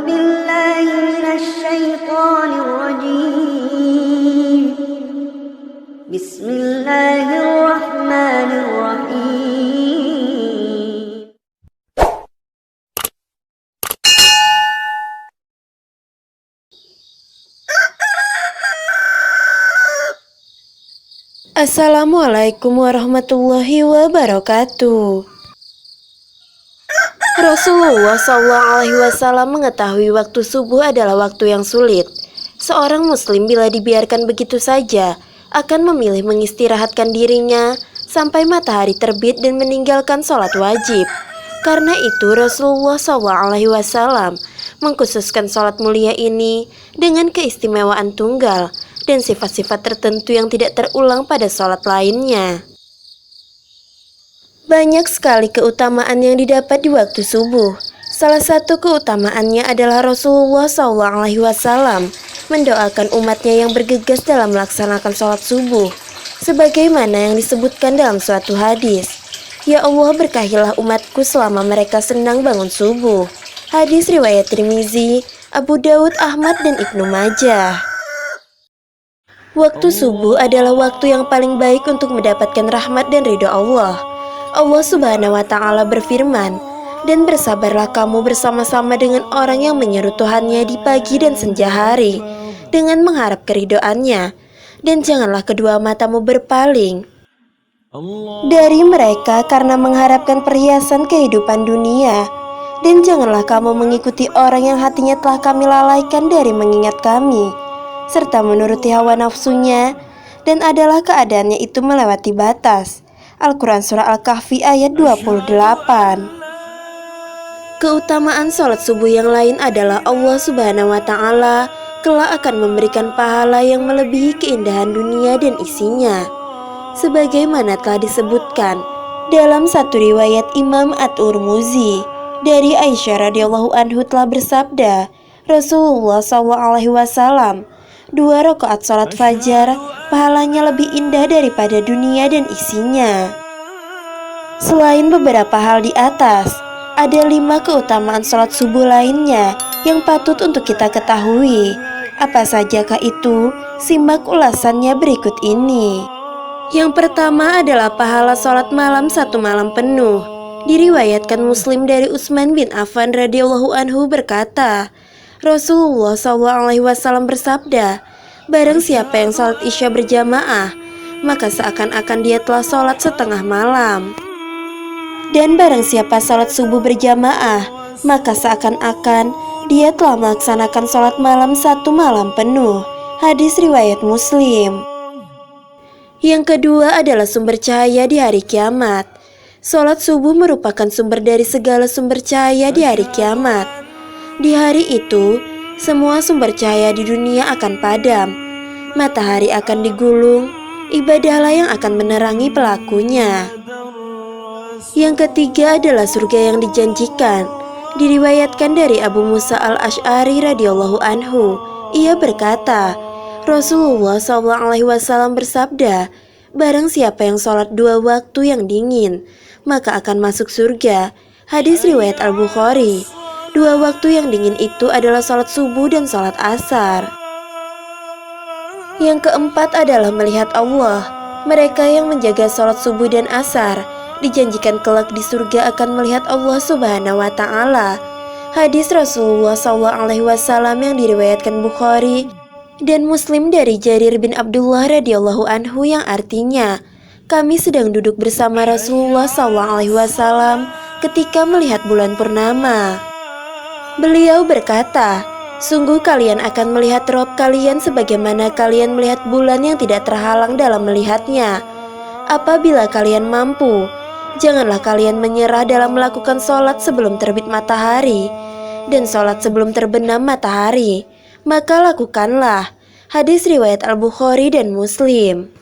بالله من الشيطان الرجيم بسم الله الرحمن الرحيم Assalamualaikum warahmatullahi wabarakatuh. Rasulullah SAW mengetahui waktu subuh adalah waktu yang sulit. Seorang muslim bila dibiarkan begitu saja akan memilih mengistirahatkan dirinya sampai matahari terbit dan meninggalkan sholat wajib. Karena itu Rasulullah SAW mengkhususkan sholat mulia ini dengan keistimewaan tunggal dan sifat-sifat tertentu yang tidak terulang pada sholat lainnya. Banyak sekali keutamaan yang didapat di waktu subuh. Salah satu keutamaannya adalah Rasulullah SAW mendoakan umatnya yang bergegas dalam melaksanakan sholat subuh, sebagaimana yang disebutkan dalam suatu hadis. Ya Allah, berkahilah umatku selama mereka senang bangun subuh. Hadis riwayat Tirmizi, Abu Daud, Ahmad, dan Ibnu Majah. Waktu subuh adalah waktu yang paling baik untuk mendapatkan rahmat dan ridho Allah. Allah Subhanahu wa Ta'ala berfirman, "Dan bersabarlah kamu bersama-sama dengan orang yang menyeru Tuhannya di pagi dan senja hari, dengan mengharap keridoannya, dan janganlah kedua matamu berpaling dari mereka karena mengharapkan perhiasan kehidupan dunia, dan janganlah kamu mengikuti orang yang hatinya telah kami lalaikan dari mengingat kami, serta menuruti hawa nafsunya, dan adalah keadaannya itu melewati batas." Al-Quran Surah Al-Kahfi ayat 28. Keutamaan sholat subuh yang lain adalah Allah Subhanahu wa Ta'ala kelak akan memberikan pahala yang melebihi keindahan dunia dan isinya, sebagaimana telah disebutkan dalam satu riwayat Imam At-Tirmidzi dari Aisyah radhiyallahu anhu telah bersabda, Rasulullah SAW, 2 rakaat sholat fajar pahalanya lebih indah daripada dunia dan isinya. Selain beberapa hal di atas, ada 5 keutamaan sholat subuh lainnya yang patut untuk kita ketahui. Apa sajakah itu? Simak ulasannya berikut ini. Yang pertama adalah pahala sholat malam 1 malam penuh. Diriwayatkan Muslim dari Utsman bin Affan radhiyallahu anhu berkata, Rasulullah SAW bersabda, barang siapa yang sholat isya berjamaah, maka seakan-akan dia telah sholat setengah malam. Dan barang siapa sholat subuh berjamaah, maka seakan-akan dia telah melaksanakan sholat malam 1 malam penuh. Hadis riwayat Muslim. Yang kedua adalah sumber cahaya di hari kiamat. Sholat subuh merupakan sumber dari segala sumber cahaya di hari kiamat. Di hari itu, semua sumber cahaya di dunia akan padam. Matahari akan digulung, ibadahlah yang akan menerangi pelakunya. Yang ketiga adalah surga yang dijanjikan. Diriwayatkan dari Abu Musa al-Asy'ari radhiyallahu anhu, ia berkata, Rasulullah SAW bersabda, barang siapa yang sholat 2 waktu yang dingin, maka akan masuk surga. Hadis riwayat Al-Bukhari. 2 waktu yang dingin itu adalah sholat subuh dan sholat asar. Yang keempat adalah melihat Allah. Mereka yang menjaga sholat subuh dan asar dijanjikan kelak di surga akan melihat Allah Subhanahu wa Ta'ala. Hadis Rasulullah SAW yang diriwayatkan Bukhari dan Muslim dari Jarir bin Abdullah radhiyallahu anhu yang artinya, kami sedang duduk bersama Rasulullah SAW ketika melihat bulan purnama. Beliau berkata, sungguh kalian akan melihat Rob kalian sebagaimana kalian melihat bulan yang tidak terhalang dalam melihatnya. Apabila kalian mampu, janganlah kalian menyerah dalam melakukan sholat sebelum terbit matahari dan sholat sebelum terbenam matahari, maka lakukanlah. Hadis riwayat Al-Bukhari dan Muslim.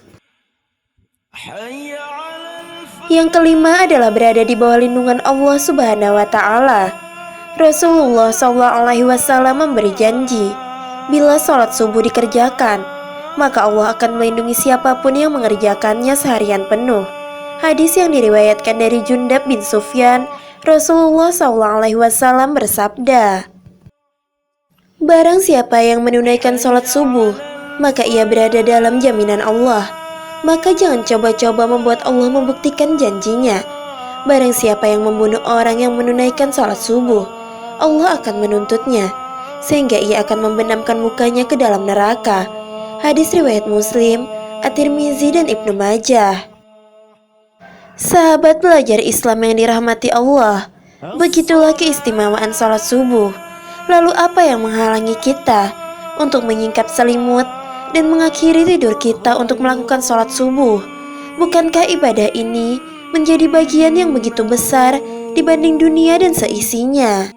Yang kelima adalah berada di bawah lindungan Allah Subhanahu wa Ta'ala. Rasulullah SAW memberi janji, bila sholat subuh dikerjakan, maka Allah akan melindungi siapapun yang mengerjakannya seharian penuh. Hadis yang diriwayatkan dari Jundab bin Sufyan, Rasulullah SAW bersabda, Barang siapa yang menunaikan sholat subuh, maka ia berada dalam jaminan Allah. Maka jangan coba-coba membuat Allah membuktikan janjinya. Barang siapa yang membunuh orang yang menunaikan sholat subuh, Allah akan menuntutnya, sehingga ia akan membenamkan mukanya ke dalam neraka. Hadis riwayat Muslim, At-Tirmizi, dan Ibnu Majah. Sahabat belajar Islam yang dirahmati Allah, begitulah keistimewaan sholat subuh. Lalu apa yang menghalangi kita untuk menyingkap selimut dan mengakhiri tidur kita untuk melakukan sholat subuh? Bukankah ibadah ini menjadi bagian yang begitu besar dibanding dunia dan seisinya?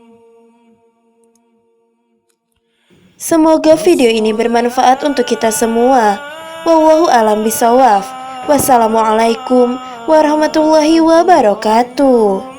Semoga video ini bermanfaat untuk kita semua. Wallahu a'lam bishawab. Wassalamualaikum warahmatullahi wabarakatuh.